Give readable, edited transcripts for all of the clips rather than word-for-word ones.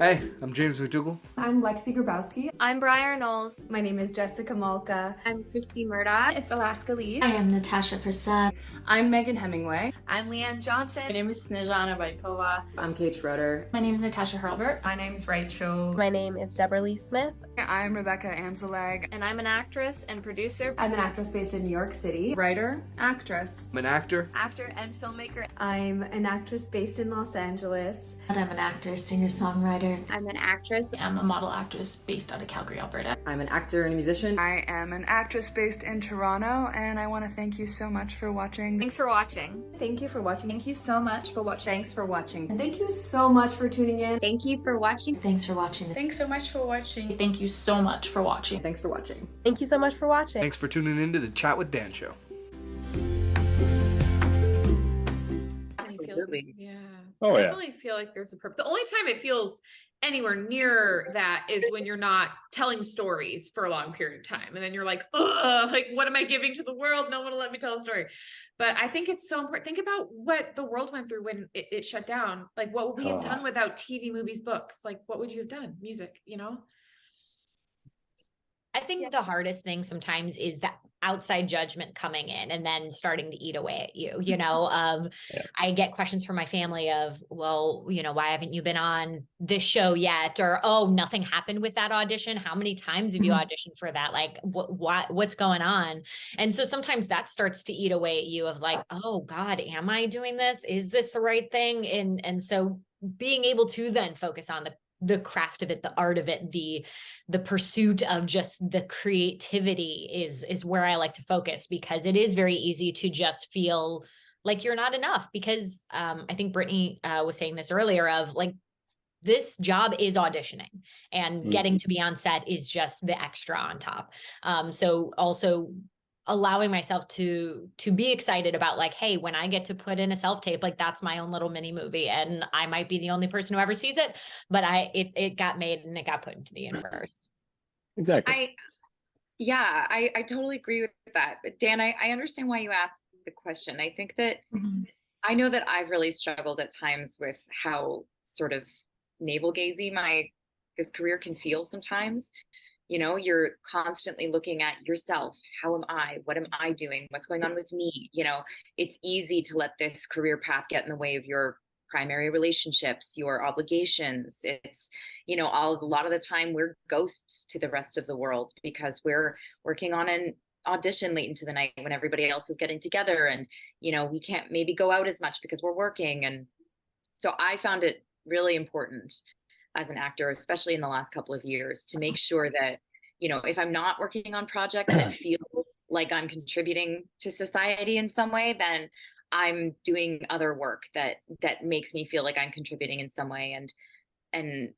Hey, I'm James McDougall. I'm Lexi Grabowski. I'm Briar Knowles. My name is Jessica Malka. I'm Christy Murdoch. It's Alaska Lee. I am Natasha Prasad. I'm Megan Hemingway. I'm Leanne Johnson. My name is Snezhana Baikova. I'm Kate Schroeder. My name is Natasha Hurlbert. My name is Rachel. My name is Deborah Lee Smith. I'm Rebecca Amzalag. And I'm an actress and producer. I'm an actress based in New York City. Writer, actress. I'm an actor. Actor and filmmaker. I'm an actress based in Los Angeles. And I'm an actor, singer-songwriter. I'm an actress. I'm a model actress based out of Calgary, Alberta. I'm an actor and a musician. I am an actress based in Toronto, and I want to thank you so much for watching. Thanks for watching. Thank you for watching. Thank you so much for watching. Thanks for watching. And thank you so much for tuning in. Thank you for watching. Thanks for watching. Thanks so much for watching. Thank you so much for watching. Thanks for watching. Thank you so much for watching. Thanks for tuning in to the Chat with Dan show. Absolutely. Yeah. Oh, I yeah. definitely feel like there's a purpose. The only time it feels anywhere near that is when you're not telling stories for a long period of time. And then you're like, ugh, like, what am I giving to the world? No one will let me tell a story. But I think it's so important. Think about what the world went through when it shut down. Like, what would we have done without TV, movies, books? Like, what would you have done? Music, you know? I think the hardest thing sometimes is that outside judgment coming in and then starting to eat away at you, I get questions from my family of, well, why haven't you been on this show yet? Or, oh, nothing happened with that audition. How many times have you auditioned for that? Like, what's going on? And so sometimes that starts to eat away at you of like, oh God, am I doing this? Is this the right thing? And so being able to then focus on the craft of it, the art of it, the pursuit of just the creativity is where I like to focus, because it is very easy to just feel like you're not enough, because I think Brittany was saying this earlier of like, this job is auditioning and getting to be on set is just the extra on top. So also allowing myself to be excited about like, hey, when I get to put in a self-tape, like that's my own little mini movie, and I might be the only person who ever sees it, but it got made and it got put into the universe. Exactly. I totally agree with that. But Dan, I understand why you asked the question. I think that I know that I've really struggled at times with how sort of navel gazing this career can feel sometimes. You're constantly looking at yourself. How am I? What am I doing? What's going on with me? It's easy to let this career path get in the way of your primary relationships, your obligations. It's, a lot of the time we're ghosts to the rest of the world because we're working on an audition late into the night when everybody else is getting together, and, we can't maybe go out as much because we're working. And so I found it really important as an actor, especially in the last couple of years, to make sure that, if I'm not working on projects that feel like I'm contributing to society in some way, then I'm doing other work that makes me feel like I'm contributing in some way. And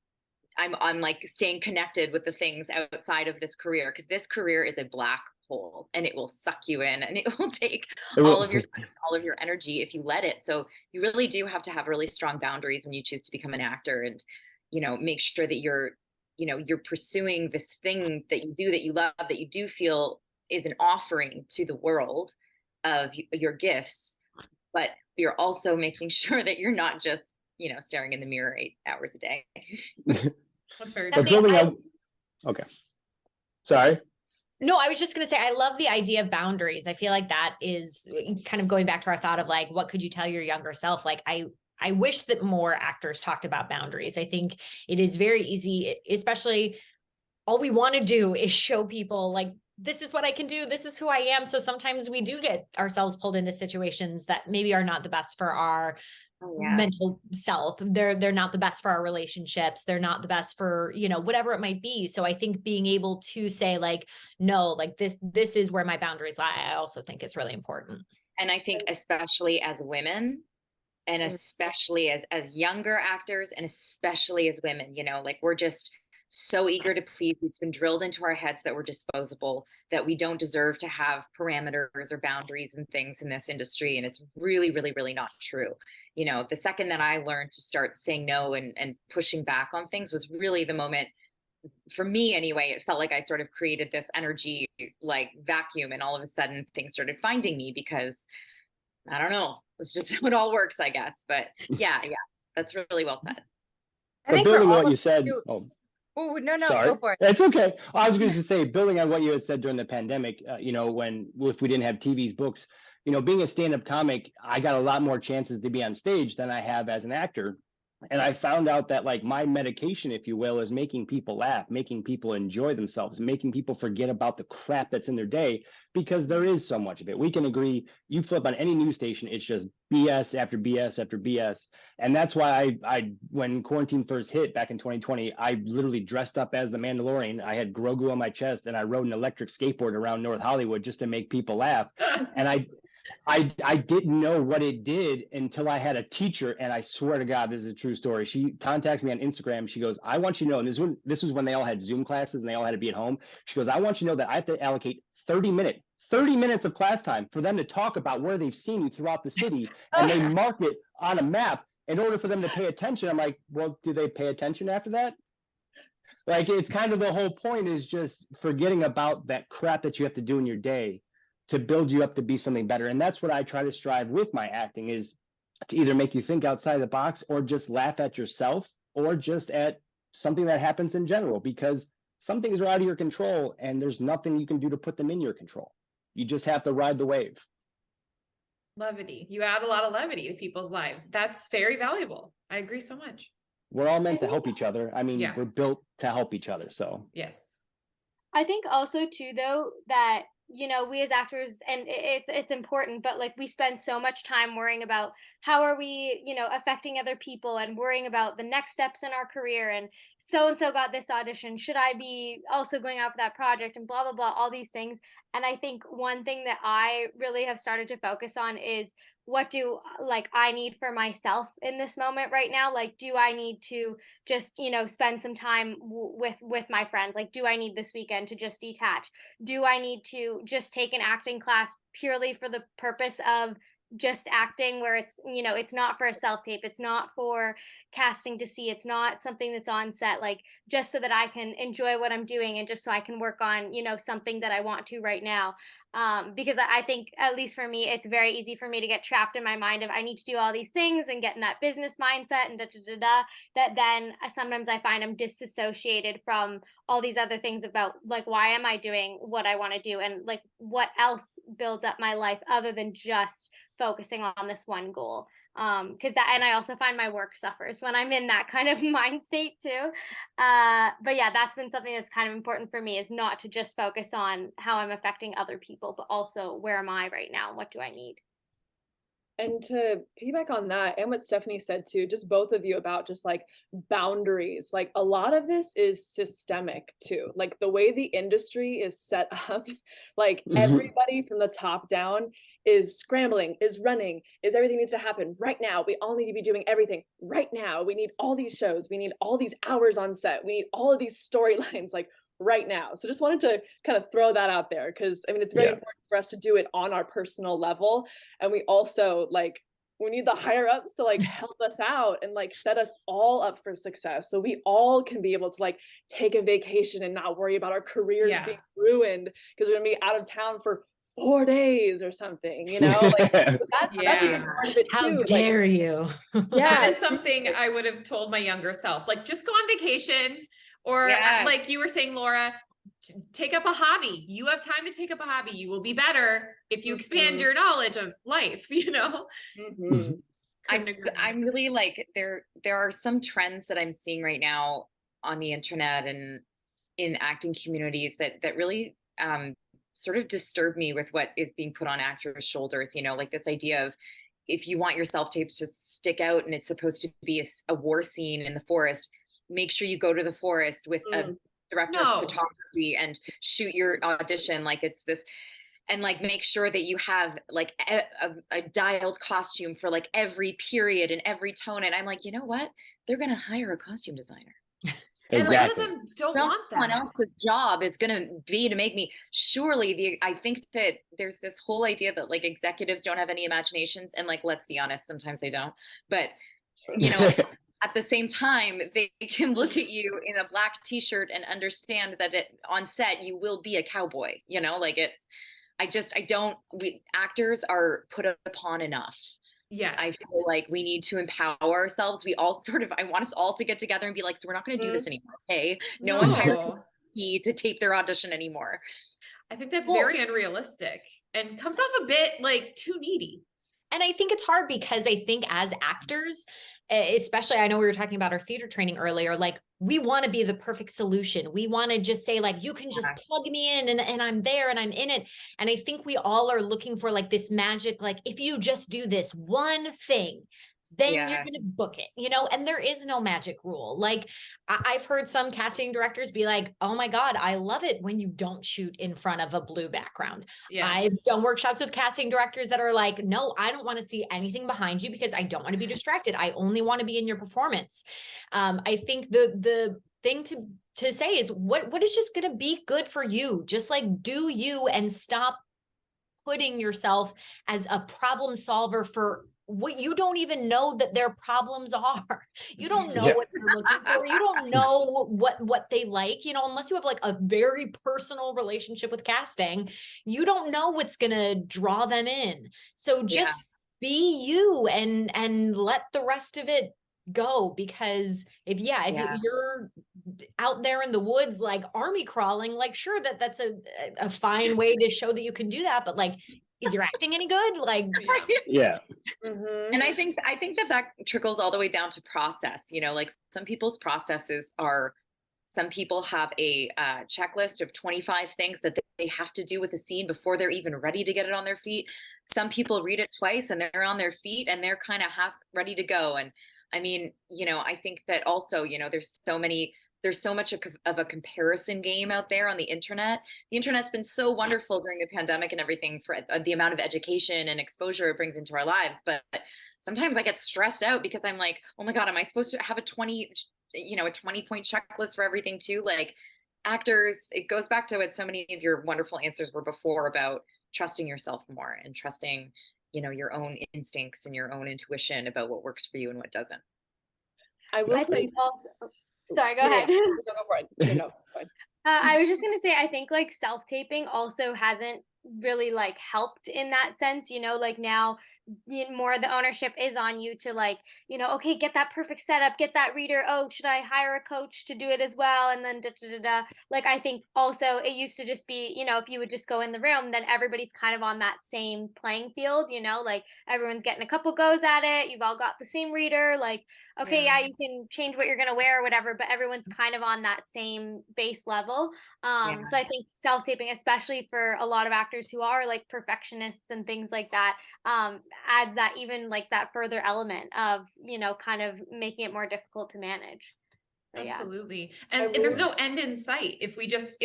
I'm like staying connected with the things outside of this career, because this career is a black hole and it will suck you in, and it will take all of your energy if you let it. So you really do have to have really strong boundaries when you choose to become an actor, and make sure that you're pursuing this thing that you do, that you love, that you do feel is an offering to the world of your gifts, but you're also making sure that you're not just, staring in the mirror 8 hours a day. That's very But true. building up. Okay. Sorry. No, I was just going to say, I love the idea of boundaries. I feel like that is kind of going back to our thought of like, what could you tell your younger self? Like, I wish that more actors talked about boundaries. I think it is very easy, especially all we want to do is show people like, this is what I can do. This is who I am. So sometimes we do get ourselves pulled into situations that maybe are not the best for our mental self. They're not the best for our relationships. They're not the best for, whatever it might be. So I think being able to say like, no, like this is where my boundaries lie, I also think is really important. And I think especially as women, and especially as younger actors, and especially as women, like we're just so eager to please. It's been drilled into our heads that we're disposable, that we don't deserve to have parameters or boundaries and things in this industry. And it's really, really, really not true. The second that I learned to start saying no and pushing back on things was really the moment, for me anyway. It felt like I sort of created this energy like vacuum, and all of a sudden things started finding me, because I don't know, it's just how it all works, I guess. But yeah, that's really well said. I But think for building on all what of you said, you. oh, Oh, no, sorry. go for it. It's okay. I was going to say, building on what you had said during the pandemic, if we didn't have TV's books, being a stand-up comic, I got a lot more chances to be on stage than I have as an actor. And I found out that like my medication, if you will, is making people laugh, making people enjoy themselves, making people forget about the crap that's in their day, because there is so much of it. We can agree, you flip on any news station, it's just BS after BS after BS. And that's why I when quarantine first hit back in 2020, I literally dressed up as the Mandalorian. I had Grogu on my chest and I rode an electric skateboard around North Hollywood just to make people laugh. And I didn't know what it did until I had a teacher, and I swear to God, this is a true story. She contacts me on Instagram. She goes, I want you to know, and this was when they all had Zoom classes and they all had to be at home. She goes, I want you to know that I have to allocate 30 minutes of class time for them to talk about where they've seen you throughout the city, and they mark it on a map in order for them to pay attention. I'm like, well, do they pay attention after that? Like, it's kind of the whole point is just forgetting about that crap that you have to do in your day to build you up to be something better. And that's what I try to strive with my acting, is to either make you think outside the box or just laugh at yourself or just at something that happens in general, because some things are out of your control and there's nothing you can do to put them in your control. You just have to ride the wave. Levity. You add a lot of levity to people's lives. That's very valuable. I agree so much. We're all meant to help each other. I mean, Yeah. we're built to help each other. So Yes. I think also too, though, that we as actors, and it's important, but like we spend so much time worrying about how are we, affecting other people, and worrying about the next steps in our career, and so got this audition. Should I be also going out for that project, and blah, blah, blah, all these things. And I think one thing that I really have started to focus on is, what do I need for myself in this moment right now? Like, do I need to just, spend some time with my friends? Like, do I need this weekend to just detach? Do I need to just take an acting class purely for the purpose of just acting, where it's, it's not for a self-tape, it's not for casting to see, it's not something that's on set, like just so that I can enjoy what I'm doing, and just so I can work on, something that I want to right now. Because I think, at least for me, it's very easy for me to get trapped in my mind of I need to do all these things and get in that business mindset and that then sometimes I find I'm disassociated from all these other things about like, why am I doing what I want to do, and like what else builds up my life other than just focusing on this one goal. And I also find my work suffers when I'm in that kind of mind state too. But yeah, that's been something that's kind of important for me, is not to just focus on how I'm affecting other people, but also where am I right now? What do I need? And to piggyback on that, and what Stephanie said too, just both of you, about just like boundaries, like a lot of this is systemic too. Like the way the industry is set up, like everybody from the top down is scrambling, is running, is everything needs to happen right now. We all need to be doing everything right now. We need all these shows. We need all these hours on set. We need all of these storylines like right now. So just wanted to kind of throw that out there, because I mean, it's very important for us to do it on our personal level. And we also we need the higher ups to like help us out and like set us all up for success, so we all can be able to like take a vacation and not worry about our careers being ruined because we're gonna be out of town for 4 days or something, like that's a big part of it too. How dare you? That is something I would have told my younger self, like just go on vacation, or like you were saying, Laura, take up a hobby. You have time to take up a hobby. You will be better if you expand your knowledge of life, I'm really like, there are some trends that I'm seeing right now on the internet and in acting communities that really sort of disturb me with what is being put on actors' shoulders, like this idea of, if you want your self-tapes to stick out and it's supposed to be a war scene in the forest, make sure you go to the forest with a director of photography and shoot your audition like it's this, and like make sure that you have like a dialed costume for like every period and every tone. And I'm like, you know what? They're going to hire a costume designer. And a lot of them don't want that. Someone else's job is going to be to make me. I think that there's this whole idea that like executives don't have any imaginations, and like, let's be honest, sometimes they don't. But at the same time, they can look at you in a black t-shirt and understand that on set you will be a cowboy. Like actors are put upon enough. Yes. I feel like we need to empower ourselves. We all I want us all to get together and be like, so we're not going to do this anymore. Okay. No one's hiring to tape their audition anymore. I think that's very unrealistic and comes off a bit like too needy. And I think it's hard because I think as actors, especially, I know we were talking about our theater training earlier, like we want to be the perfect solution. We want to just say like, you can just plug me in and I'm there and I'm in it. And I think we all are looking for like this magic, like if you just do this one thing, then you're going to book it, you know, and there is no magic rule. Like I've heard some casting directors be like, oh my God, I love it when you don't shoot in front of a blue background. I've done workshops with casting directors that are like, no, I don't want to see anything behind you because I don't want to be distracted. I only want to be in your performance. I think the thing to say is what is just going to be good for you. Just like do you and stop putting yourself as a problem solver for what you don't even know that their problems are. You don't know what they're looking for. You don't know what they like, you know, unless you have like a very personal relationship with casting, you don't know what's going to draw them in. So just be you and let the rest of it go, because if you're out there in the woods like army crawling, like sure that's a fine way to show that you can do that, but like is your acting any good? Like and I think that trickles all the way down to process, you know, like some people's processes are, some people have a checklist of 25 things that they have to do with the scene before they're even ready to get it on their feet. Some people read it twice and they're on their feet and they're kind of half ready to go. And I mean, you know, I think that also, you know, there's so much of a comparison game out there on the internet. The internet's been so wonderful during the pandemic and everything for the amount of education and exposure it brings into our lives. But sometimes I get stressed out because I'm like, oh my God, am I supposed to have a 20 point checklist for everything too? Like actors, it goes back to what so many of your wonderful answers were before about trusting yourself more and trusting, you know, your own instincts and your own intuition about what works for you and what doesn't. I will say sorry, go ahead. No, go for it. No, fine. I was just going to say, I think like self-taping also hasn't really like helped in that sense, you know, like now more the ownership is on you to like, you know, okay, get that perfect setup, get that reader. Oh, should I hire a coach to do it as well? And then like, I think also it used to just be, you know, if you would just go in the room, then everybody's kind of on that same playing field, you know, like everyone's getting a couple goes at it. You've all got the same reader, like, okay, you can change what you're going to wear or whatever, but everyone's kind of on that same base level. So I think self-taping, especially for a lot of actors who are like perfectionists and things like that, adds that even like that further element of, you know, kind of making it more difficult to manage. But absolutely. And there's no end in sight. If we just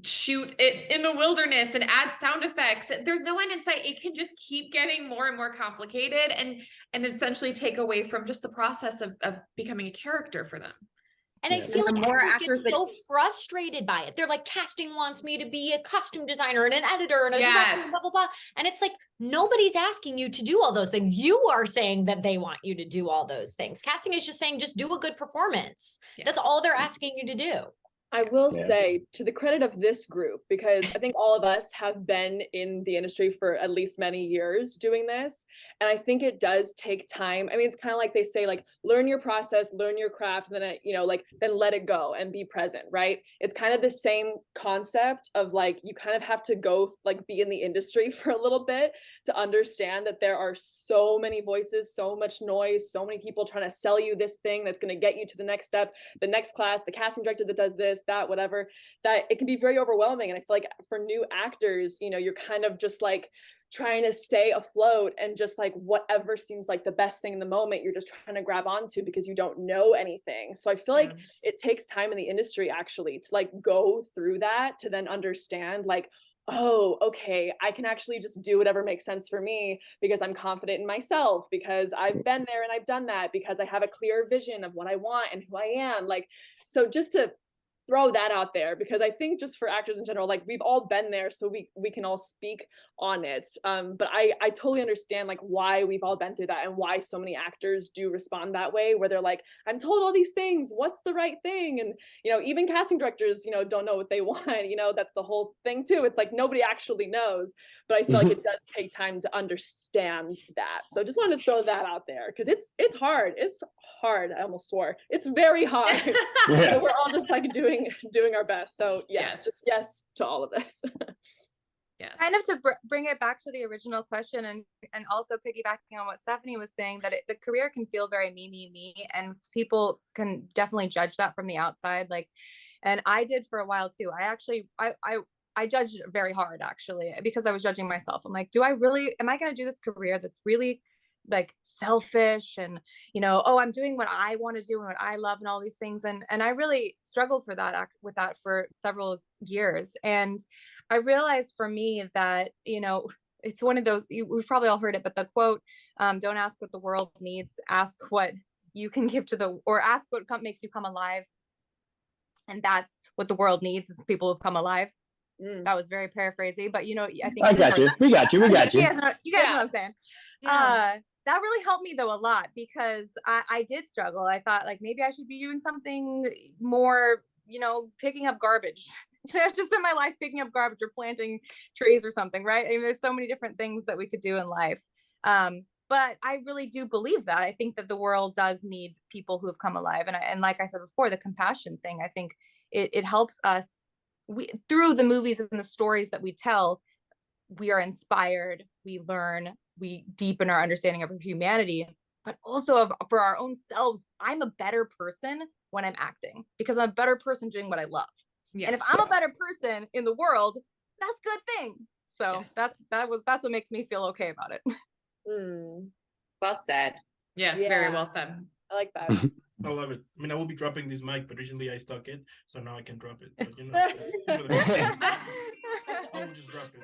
shoot it in the wilderness and add sound effects, there's no end in sight. It can just keep getting more and more complicated and essentially take away from just the process of becoming a character for them. And I feel like more actors get so frustrated by it. They're like, casting wants me to be a costume designer and an editor and a director, blah, blah, blah. And it's like, nobody's asking you to do all those things. You are saying that they want you to do all those things. Casting is just saying, just do a good performance. That's all they're asking you to do. I will say, to the credit of this group, because I think all of us have been in the industry for at least many years doing this. And I think it does take time. I mean, it's kind of like they say, like, learn your process, learn your craft, and then, then let it go and be present, right? It's kind of the same concept of like, you kind of have to go, like, be in the industry for a little bit to understand that there are so many voices, so much noise, so many people trying to sell you this thing that's going to get you to the next step, the next class, the casting director that does this, that, whatever, that it can be very overwhelming. And I feel like for new actors, you're kind of just like trying to stay afloat and just like whatever seems like the best thing in the moment, you're just trying to grab onto because you don't know anything. So I feel like it takes time in the industry actually to like go through that, to then understand like, oh, okay, I can actually just do whatever makes sense for me because I'm confident in myself, because I've been there and I've done that, because I have a clear vision of what I want and who I am. Like, so just to throw that out there, because I think just for actors in general, like we've all been there, so we can all speak on it. But I totally understand like why we've all been through that and why so many actors do respond that way, where they're like, I'm told all these things, what's the right thing? And even casting directors don't know what they want. That's the whole thing too. It's like nobody actually knows, but I feel like it does take time to understand that. So just wanted to throw that out there, because it's hard. It's hard. I almost swore. It's very hard. Yeah. We're all just like doing our best. So yes, just yes to all of this. Yes. Kind of to bring it back to the original question, and also piggybacking on what Stephanie was saying, that the career can feel very me, and people can definitely judge that from the outside. Like, and I did for a while too. I judged very hard, actually, because I was judging myself. I'm like, am I going to do this career that's really like selfish and I'm doing what I want to do and what I love and all these things, and I really struggled with that for several years. And I realized for me that it's one of those, we've probably all heard it, but the quote, don't ask what the world needs, ask what you can give or ask what makes you come alive. And that's what the world needs, is people who've come alive. That was very paraphrasing, but I think I got you. We got you. You guys know what I'm saying. Yeah. That really helped me though a lot, because I did struggle. I thought like maybe I should be doing something more, picking up garbage. I've just spent my life picking up garbage or planting trees or something, right? I mean, there's so many different things that we could do in life. But I really do believe that. I think that the world does need people who have come alive. And like I said before, the compassion thing, I think it helps us. Through the movies and the stories that we tell, we are inspired, we learn, we deepen our understanding of humanity, but also for our own selves. I'm a better person when I'm acting, because I'm a better person doing what I love. Yeah. And if I'm a better person in the world, that's a good thing. So that's what makes me feel okay about it. Well said. Yes, very well said. I like that. I love it. I mean, I will be dropping this mic, but recently I stuck it, so now I can drop it. But, I will just drop it.